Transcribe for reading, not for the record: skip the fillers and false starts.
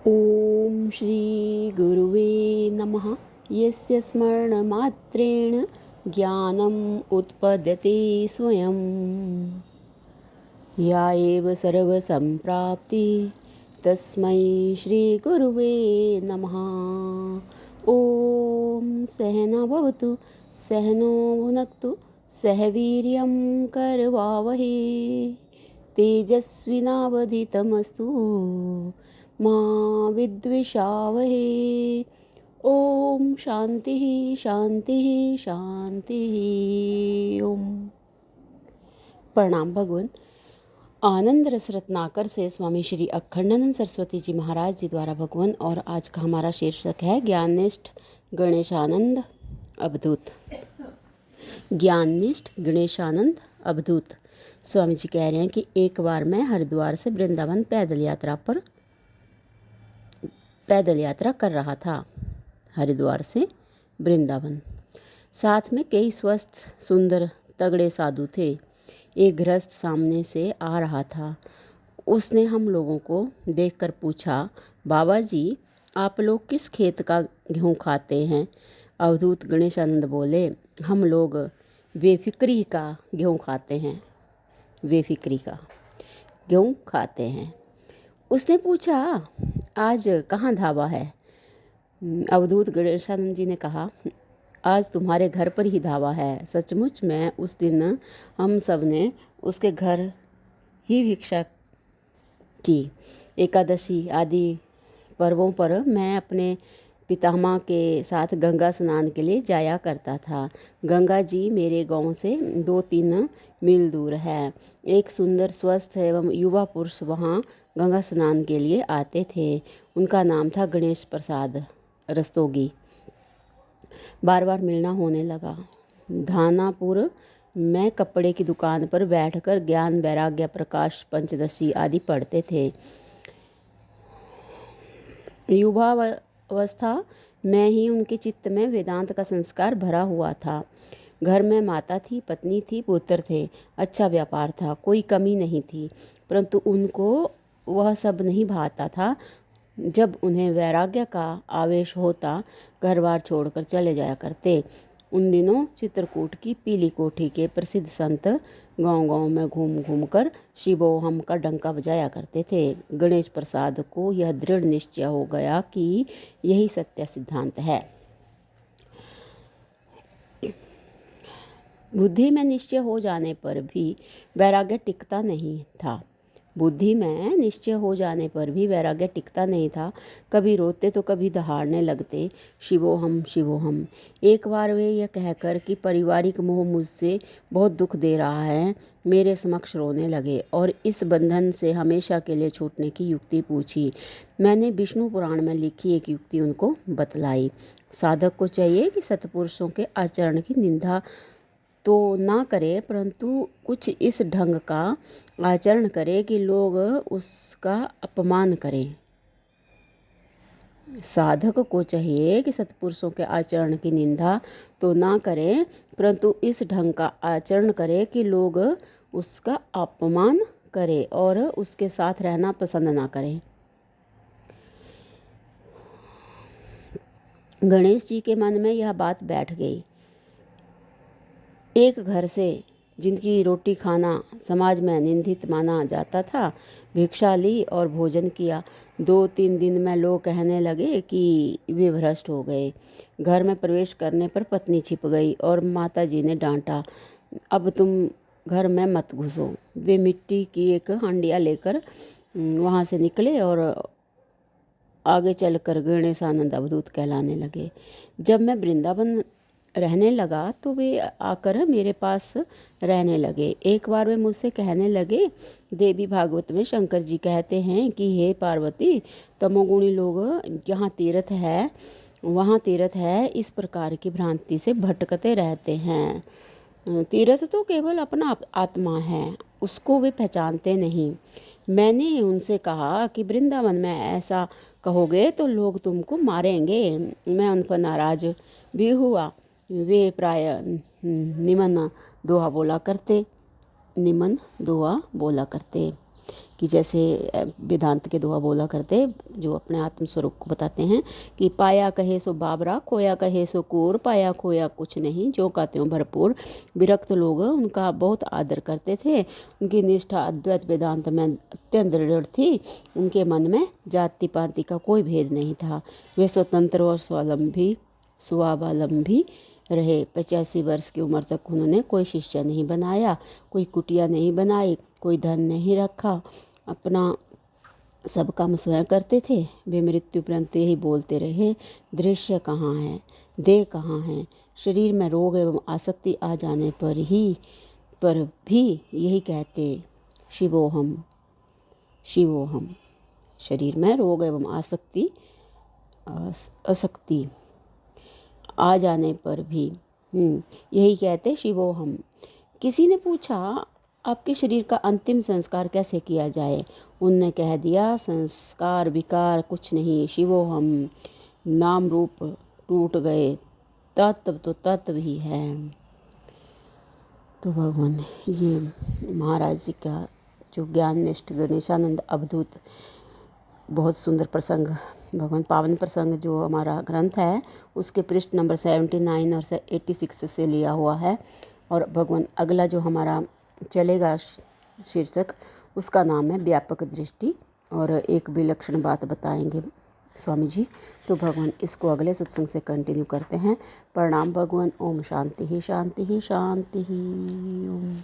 ॐ श्री गुरुवे नमः। यस्य स्मरणमात्रेण ज्ञानम् उत्पद्यते स्वयं, या एव सर्वसम्प्राप्ति तस्मै श्रीगुरुवे नमः। ॐ सहना भवतु सहनो भुनक्तु सह वीर्यं करवावहै तेजस्विनावधितमस्तु मा विद्विषावहै। ओम शांति शांति शांति। ओम। प्रणाम भगवान। आनंद रस रत्नाकर से स्वामी श्री अखंडानंद सरस्वती जी महाराज जी द्वारा भगवान। और आज का हमारा शीर्षक है ज्ञाननिष्ठ गणेशानंद अवधूत। ज्ञाननिष्ठ गणेशानंद अवधूत। स्वामी जी कह रहे हैं कि एक बार मैं हरिद्वार से वृंदावन पैदल यात्रा कर रहा था। हरिद्वार से वृंदावन। साथ में कई स्वस्थ सुंदर तगड़े साधु थे। एक गृहस्थ सामने से आ रहा था। उसने हम लोगों को देखकर पूछा, बाबा जी आप लोग किस खेत का गेहूँ खाते हैं? अवधूत गणेशानंद बोले, हम लोग बेफिक्री का गेहूँ खाते हैं। बेफिक्री का गेहूँ खाते हैं। उसने पूछा, आज कहाँ ढाबा है? अवधूत गणेशानंद जी ने कहा, आज तुम्हारे घर पर ही ढाबा है। सचमुच में उस दिन हम सब ने उसके घर ही भिक्षा की। एकादशी आदि पर्वों पर मैं अपने पितामह के साथ गंगा स्नान के लिए जाया करता था। गंगा जी मेरे गांव से 2-3 मील दूर है। एक सुंदर स्वस्थ एवं युवा पुरुष वहां गंगा स्नान के लिए आते थे। उनका नाम था गणेश प्रसाद रस्तोगी। बार बार मिलना होने लगा। धानापुर में कपड़े की दुकान पर बैठकर ज्ञान वैराग्य प्रकाश पंचदशी आदि पढ़ते थे। युवावस्था में ही उनके चित्त में वेदांत का संस्कार भरा हुआ था। घर में माता थी, पत्नी थी, पुत्र थे। अच्छा व्यापार था, कोई कमी नहीं थी। परंतु उनको वह सब नहीं भाता था। जब उन्हें वैराग्य का आवेश होता, घर बार छोड़कर चले जाया करते। उन दिनों चित्रकूट की पीली कोठी के प्रसिद्ध संत गांव-गांव में घूम घूम कर शिवोहम का डंका बजाया करते थे। गणेश प्रसाद को यह दृढ़ निश्चय हो गया कि यही सत्य सिद्धांत है। बुद्धि में निश्चय हो जाने पर भी वैराग्य टिकता नहीं था। बुद्धि में निश्चय हो जाने पर भी वैराग्य टिकता नहीं था। कभी रोते तो कभी दहाड़ने लगते, शिवोहम शिवोहम। एक बार वे यह कहकर कि पारिवारिक मोह मुझसे बहुत दुख दे रहा है, मेरे समक्ष रोने लगे और इस बंधन से हमेशा के लिए छूटने की युक्ति पूछी। मैंने विष्णु पुराण में लिखी एक युक्ति उनको बतलाई। साधक को चाहिए कि सत्पुरुषों के आचरण की निंदा तो ना करे, परंतु कुछ इस ढंग का आचरण करे कि लोग उसका अपमान करें। साधक को चाहिए कि सत्पुरुषों के आचरण की निंदा तो ना करें, परंतु इस ढंग का आचरण करे कि लोग उसका अपमान करें और उसके साथ रहना पसंद ना करें। गणेश जी के मन में यह बात बैठ गई। एक घर से जिनकी रोटी खाना समाज में निंदित माना जाता था, भिक्षा ली और भोजन किया। 2-3 दिन में लोग कहने लगे कि वे भ्रष्ट हो गए। घर में प्रवेश करने पर पत्नी छिप गई और माता जी ने डांटा, अब तुम घर में मत घुसो। वे मिट्टी की एक हंडिया लेकर वहाँ से निकले और आगे चलकर गणेशानंद अवधूत कहलाने लगे। जब मैं वृंदावन रहने लगा तो वे आकर मेरे पास रहने लगे। एक बार वे मुझसे कहने लगे, देवी भागवत में शंकर जी कहते हैं कि हे पार्वती, तमोगुणी लोग यहाँ तीर्थ है वहाँ तीर्थ है, इस प्रकार की भ्रांति से भटकते रहते हैं। तीर्थ तो केवल अपना आत्मा है, उसको वे पहचानते नहीं। मैंने उनसे कहा कि वृंदावन में ऐसा कहोगे तो लोग तुमको मारेंगे। मैं उन पर नाराज भी हुआ। वे प्राय निमन दोहा बोला करते। कि जैसे वेदांत के दोहा बोला करते जो अपने आत्म स्वरूप को बताते हैं कि पाया कहे सो बाबरा, खोया कहे सो कूर, पाया खोया कुछ नहीं, जो का त्यों भरपूर। विरक्त लोग उनका बहुत आदर करते थे। उनकी निष्ठा अद्वैत वेदांत में अत्यंत दृढ़ थी। उनके मन में जाति पाति का कोई भेद नहीं था। वे स्वतंत्र और स्वावलंबी रहे। 85 वर्ष की उम्र तक उन्होंने कोई शिष्य नहीं बनाया, कोई कुटिया नहीं बनाई, कोई धन नहीं रखा। अपना सब काम स्वयं करते थे। वे मृत्यु पर्यंत यही बोलते रहे, दृश्य कहाँ है, देह कहाँ है। शरीर में रोग एवं आसक्ति आ जाने पर भी यही कहते, शिवोहम शिवोहम। शरीर में रोग एवं आसक्ति आ जाने पर भी यही कहते, शिवोहम। किसी ने पूछा, आपके शरीर का अंतिम संस्कार कैसे किया जाए? उनने कह दिया, संस्कार विकार कुछ नहीं, शिवोहम। नाम रूप टूट गए, तत्व तो तत्व ही है। तो भगवान ये महाराज जी का जो ज्ञान निष्ठ गणेशानंद अवधूत बहुत सुंदर प्रसंग, भगवान पावन प्रसंग जो हमारा ग्रंथ है उसके पृष्ठ नंबर 79 और 86 से लिया हुआ है। और भगवान अगला जो हमारा चलेगा शीर्षक, उसका नाम है व्यापक दृष्टि, और एक विलक्षण बात बताएंगे स्वामी जी। तो भगवान इसको अगले सत्संग से कंटिन्यू करते हैं। प्रणाम भगवान। ओम शांति ही शांति ही शांति ही। ओम।